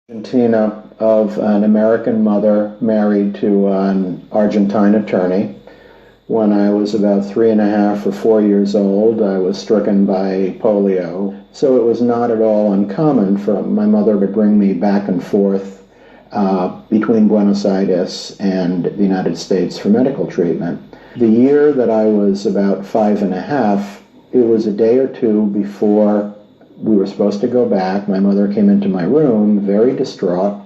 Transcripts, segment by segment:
Argentina, of an American mother married to an Argentine attorney. When I was about 3.5 or 4 years old, I was stricken by polio. So it was not at all uncommon for my mother to bring me back and forth between Buenos Aires and the United States for medical treatment. The year that I was about 5.5, it was a day or two before we were supposed to go back. My mother came into my room very distraught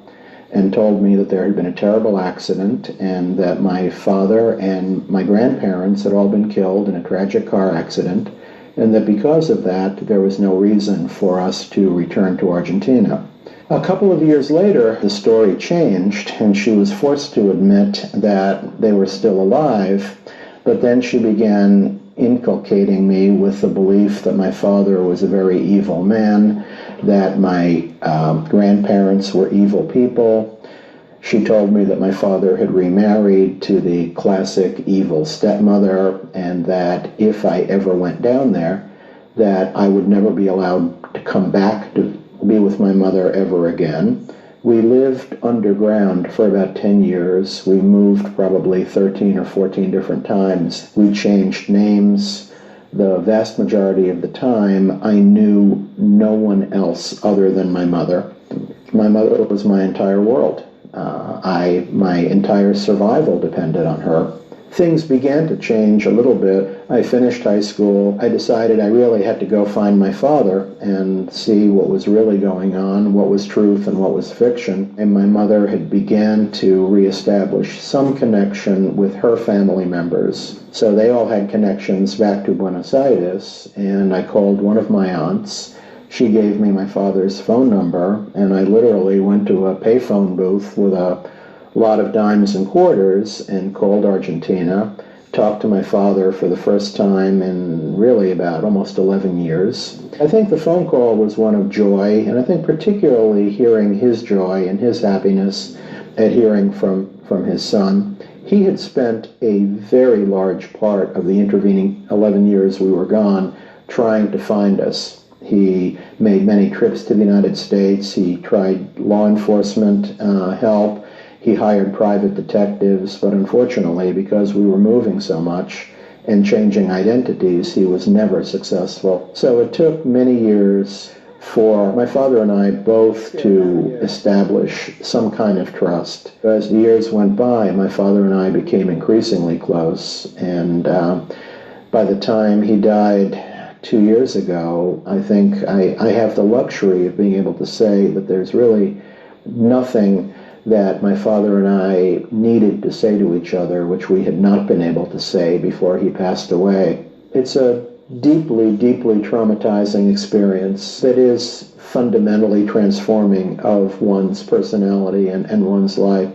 and told me that there had been a terrible accident and that my father and my grandparents had all been killed in a tragic car accident, and that because of that there was no reason for us to return to Argentina. A couple of years later, the story changed, and she was forced to admit that they were still alive, but then she began inculcating me with the belief that my father was a very evil man, that my grandparents were evil people. She told me that my father had remarried to the classic evil stepmother, and that if I ever went down there, that I would never be allowed to come back to be with my mother ever again. We lived underground for about 10 years. We moved probably 13 or 14 different times. We changed names. The vast majority of the time, I knew no one else other than my mother. My mother was my entire world. My entire survival depended on her. Things began to change a little bit. I finished high school. I decided I really had to go find my father and see what was really going on, what was truth and what was fiction. And my mother had began to reestablish some connection with her family members. So they all had connections back to Buenos Aires, and I called one of my aunts. She gave me my father's phone number, and I literally went to a payphone booth with a lot of dimes and quarters and called Argentina, talked to my father for the first time in really about almost 11 years. I think the phone call was one of joy, and I think particularly hearing his joy and his happiness at hearing from his son. He had spent a very large part of the intervening 11 years we were gone trying to find us. He made many trips to the United States. He tried law enforcement help. He hired private detectives, but unfortunately, because we were moving so much and changing identities, he was never successful. So it took many years for my father and I both to establish some kind of trust. As the years went by, my father and I became increasingly close, and by the time he died 2 years ago, I think I have the luxury of being able to say that there's really nothing that my father and I needed to say to each other which we had not been able to say before he passed away. It's a deeply, deeply traumatizing experience that is fundamentally transforming of one's personality and one's life.